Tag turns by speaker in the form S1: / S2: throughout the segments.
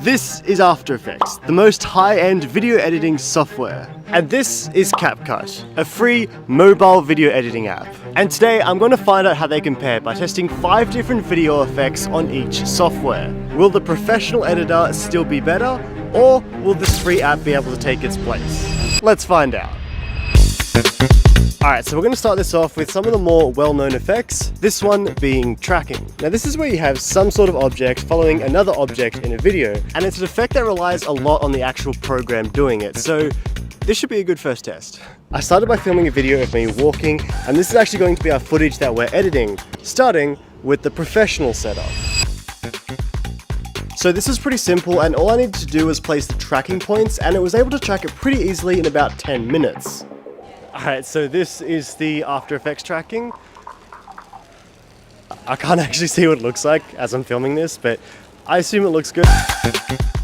S1: This is After Effects, the most high-end video editing software. And this is CapCut, a free mobile video editing app. And today I'm going to find out how they compare by testing 5 different video effects on each software. Will the professional editor still be better, or will this free app be able to take its place? Let's find out. Alright, so we're going to start this off with some of the more well-known effects, this one being tracking. Now this is where you have some sort of object following another object in a video, and it's an effect that relies a lot on the actual program doing it, so this should be a good first test. I started by filming a video of me walking, and this is actually going to be our footage that we're editing, starting with the professional setup. So this is pretty simple, and all I needed to do was place the tracking points, and it was able to track it pretty easily in about 10 minutes. Alright, so this is the After Effects tracking. I can't actually see what it looks like as I'm filming this, but I assume it looks good.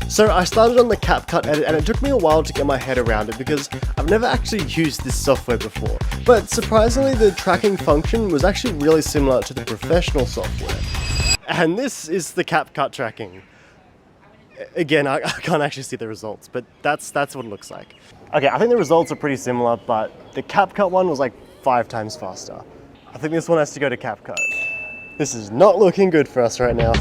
S1: So I started on the CapCut edit, and it took me a while to get my head around it because I've never actually used this software before. But surprisingly, the tracking function was actually really similar to the professional software. And this is the CapCut tracking. Again, I can't actually see the results, but that's what it looks like. Okay, I think the results are pretty similar, but the CapCut one was like 5 times faster. I think this one has to go to CapCut. This is not looking good for us right now.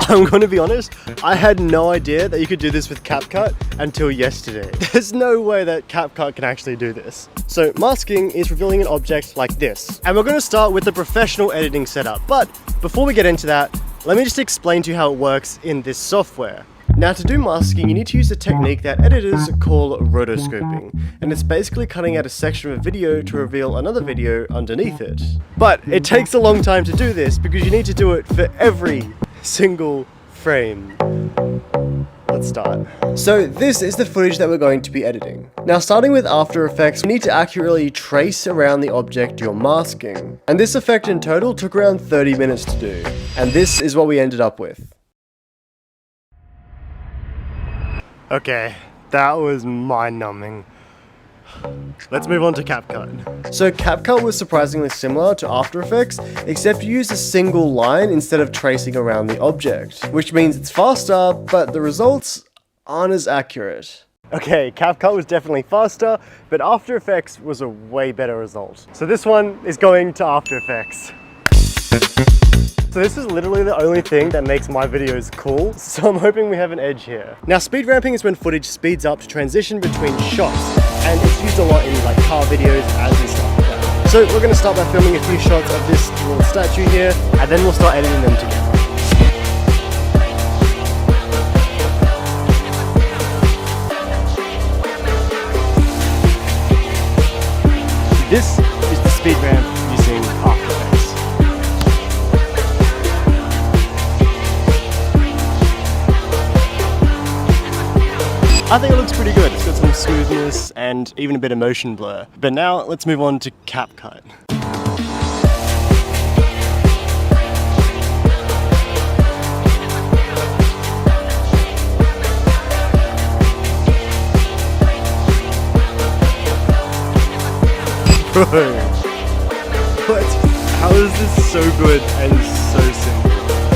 S1: I'm going to be honest, I had no idea that you could do this with CapCut until yesterday. There's no way that CapCut can actually do this. So masking is revealing an object like this. And we're going to start with the professional editing setup. But before we get into that, let me just explain to you how it works in this software. Now to do masking, you need to use a technique that editors call rotoscoping, and it's basically cutting out a section of a video to reveal another video underneath it. But it takes a long time to do this because you need to do it for every single frame. Let's start. So this is the footage that we're going to be editing. Now starting with After Effects, you need to accurately trace around the object you're masking. And this effect in total took around 30 minutes to do. And this is what we ended up with. Okay, that was mind-numbing. Let's move on to CapCut. So CapCut was surprisingly similar to After Effects, except you use a single line instead of tracing around the object, which means it's faster, but the results aren't as accurate. Okay, CapCut was definitely faster, but After Effects was a way better result. So this one is going to After Effects. So this is literally the only thing that makes my videos cool, so I'm hoping we have an edge here. Now speed ramping is when footage speeds up to transition between shots, and it's used a lot in like car videos and stuff like that. So we're going to start by filming a few shots of this little statue here, and then we'll start editing them together. This is the speed ramp using After Effects. I think it looks pretty good. It's got some smoothness and even a bit of motion blur. But now let's move on to CapCut. Bro, what? How is this so good and so simple?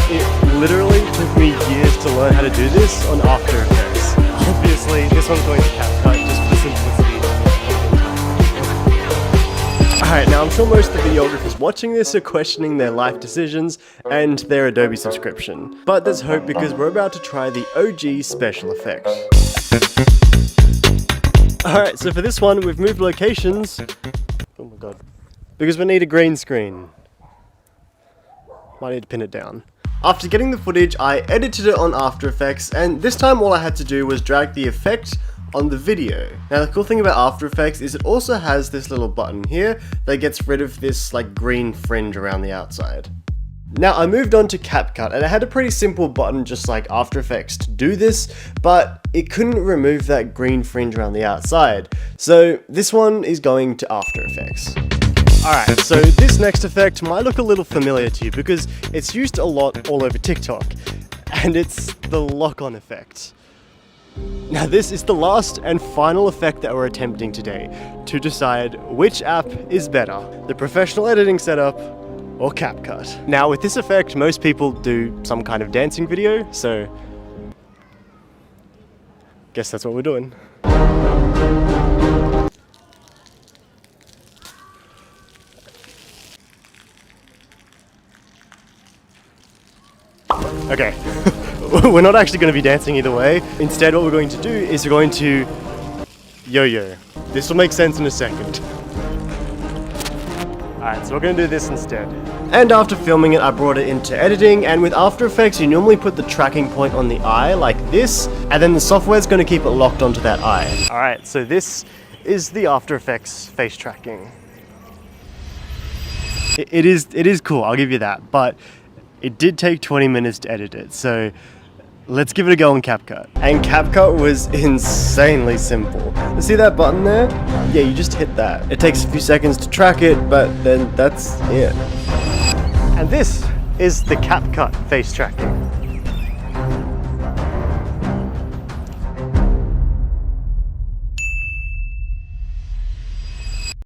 S1: It literally took me years to learn how to do this on After Effects. Obviously, this one's going to CapCut just for simplicity. Alright, now I'm sure most of the videographers watching this are questioning their life decisions and their Adobe subscription. But there's hope because we're about to try the OG special effect. Alright, so for this one, we've moved locations. Oh my god. Because we need a green screen. Might need to pin it down. After getting the footage, I edited it on After Effects, and this time all I had to do was drag the effect on the video. Now the cool thing about After Effects is it also has this little button here that gets rid of this like green fringe around the outside. Now I moved on to CapCut, and I had a pretty simple button just like After Effects to do this, but it couldn't remove that green fringe around the outside. So this one is going to After Effects. Alright, so this next effect might look a little familiar to you because it's used a lot all over TikTok, and it's the lock-on effect. Now this is the last and final effect that we're attempting today to decide which app is better, the professional editing setup or CapCut. Now with this effect, most people do some kind of dancing video, so guess that's what we're doing. Okay, we're not actually going to be dancing either way. Instead, what we're going to do is we're going to yo-yo. This will make sense in a second. Alright, so we're going to do this instead. And after filming it, I brought it into editing, and with After Effects, you normally put the tracking point on the eye like this, and then the software is going to keep it locked onto that eye. Alright, so this is the After Effects face tracking. It is cool, I'll give you that, but it did take 20 minutes to edit it, so let's give it a go on CapCut. And CapCut was insanely simple. See that button there? Yeah, you just hit that. It takes a few seconds to track it, but then that's it. And this is the CapCut face tracking.